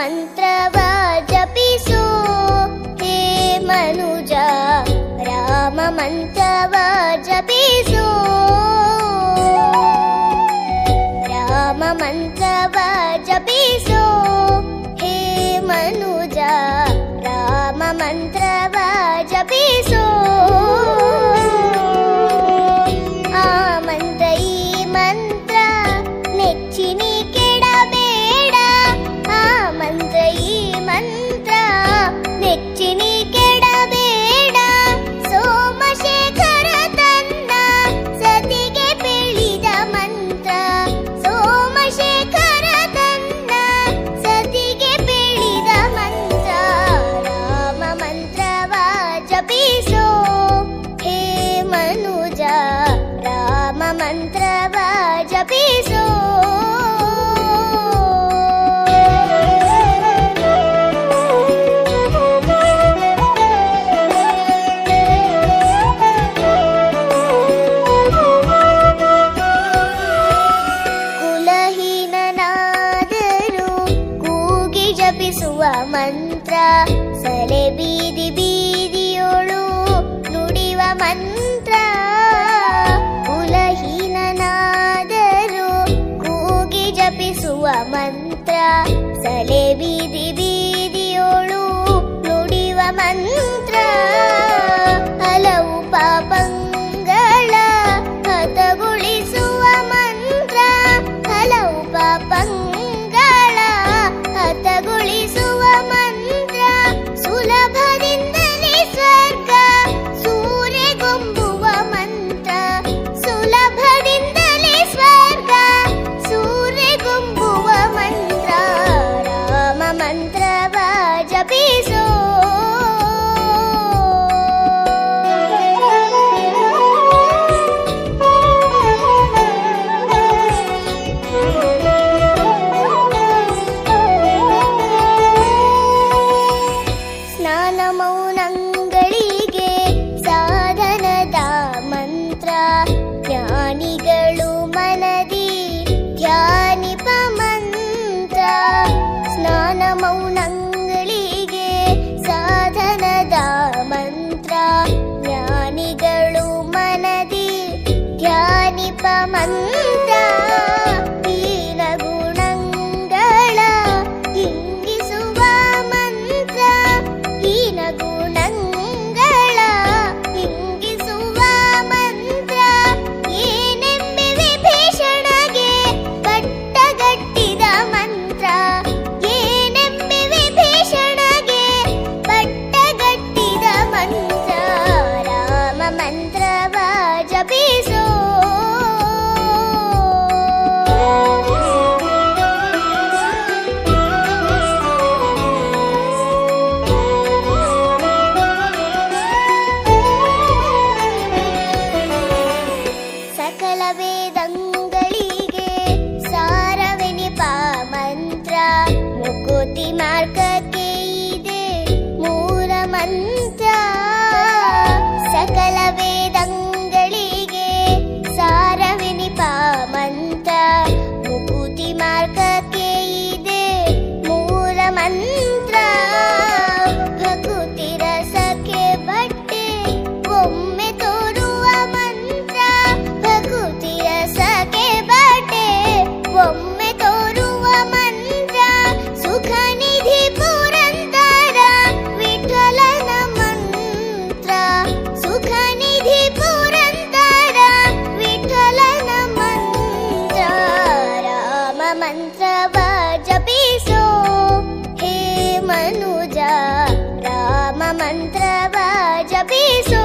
ಮಂತ್ರವ ಜಪಿಸು ಹೇ ಮನುಜ ರಾಮ ಮಂತ್ರವ ಜಪಿಸು ರಾಮ ಮಂತ್ರವ ಜಪಿಸು ಹೇ ಮನುಜ ರಾಮ ಮಂತ್ರವ ಜಪಿಸು ಆ ಮಂತ್ರ ಈ ಮಂತ್ರ ನೆಚ್ಚಿನಿ ಕೆಡಬೇಡ ಆ ಮಂತ್ರ ಈ ಮಂತ್ರ ನೆಚ್ಚಿನಿ ಕೆಡಬೇಡ ಸೋಮಶೇಖರ ತನ್ನ ಸತಿಗೆ ಬೆಳೆದ ಮಂತ್ರ ಸೋಮಶೇಖರ ತನ್ನ ಸತಿಗೆ ಬೆಳೆದ ಮಂತ್ರ ರಾಮ ಮಂತ್ರವ ಜಪಿಸೋ ಹೇ ಮನುಜ ರಾಮ ಮಂತ್ರವ ಜಪಿಸೋ ಕುಲಹೀನನಾದರೂ ಕೂಗಿ ಜಪಿಸುವ ಮಂತ್ರ ಸಲೆ ಬೀದಿ ಬೀದಿಯೋಳು ನುಡಿವ ಮಂತ್ರ ಕುಲಹೀನನಾದರೂ ಕೂಗಿ ಜಪಿಸುವ ಮಂತ್ರ ಸಲೆ ಬೀದಿ ಬೀದಿಯೋಳು ನುಡಿವ ಮಂತ್ರ ಹಲವು ಪಾಪಂಗಳ ಹತಗೊಳಿಸುವ ಮಂತ್ರ ಹಲವು ಪಾಪಂಗಳ ಹತಗೊಳಿಸುವ ಮಂತ್ರ ಸುಲಭದಿಂದಲೇ ಸ್ವರ್ಗ ಸೂರೆಗೊಂಬುವ ಮಂತ್ರ ಸುಲಭದಿಂದಲೇ ಸ್ವರ್ಗ ಸೂರೆಗೊಂಬುವ ಮಂತ್ರ ರಾಮ ಮಂತ್ರವ ಜಪಿಸೋ ಸ್ನಾನ ಮೌನಗಳಿಗೆ ಸಾಧನದ ಮಂತ್ರ ಜ್ಞಾನಿಗಳು ಮನದಿ ಧ್ಯಾನಿಪ ಮಂತ್ರ ಸ್ನಾನ ಮೌನಗಳಿಗೆ ಸಾಧನದ ಮಂತ್ರ ಜ್ಞಾನಿಗಳು ಮನದಿ ಧ್ಯಾನಿಪ ಮಂತ್ರ ಹೀನ ಗುಣಗಳ ಹಿಂಗಿಸುವ ಮಂತ್ರ ಹೀನ ಗುಣಗಳ ಹಿಂಗಿಸುವ ಮಂತ್ರ ಏನೆಂಬೆ ವಿಭೀಷಣಗೆ ಪಟ್ಟಗಟ್ಟಿದ ಮಂತ್ರ ಏನೆಂಬೆ ವಿಭೀಷಣಗೆ ಪಟ್ಟಗಟ್ಟಿದ ಮಂತ್ರ ರಾಮ ಮಂತ್ರವ ಜಪಿಸೋ ಸಕಲ ವೇದಂಗಳಿಗೆ ಸಾರವೆನಿಪ ಮಂತ್ರ ಮುಕುತಿ ಮಾರ್ಗಕ್ಕೆ ಇದೆ ಮೂಲ ಮಂತ್ರ ಸಕಲ ವೇದಂಗಳಿಗೆ ಸಾರವೆನಿಪ ಮಂತ್ರ ಮುಕುತಿ ಮಾರ್ಗಕ್ಕೆ ಇದೆ ಮೂಲ ಮಂತ್ರ ಭಕುತಿ ರಸಕ್ಕೆ ಬಟ್ಟೆ ಒಮ್ಮೆ ತೋರುವ ಮಂತ್ರ ಭಕುತಿ ರಸಕ್ಕೆ ಬಟ್ಟೆ ಒಮ್ಮೆ ತೋರುವ ಮಂತ್ರ ಸುಖ ನಿಧಿ ಪುರಂದರ ವಿಠಲನ ಮಂತ್ರ ಸುಖ ನಿಧಿ ಪುರಂದರ ವಿಠಲನ ಮಂತ್ರ ರಾಮ ಮಂತ್ರವ ಜಪಿಸೋ ಹೇ ಮನುಜ ರಾಮ ಮಂತ್ರವ ಜಪಿಸೋ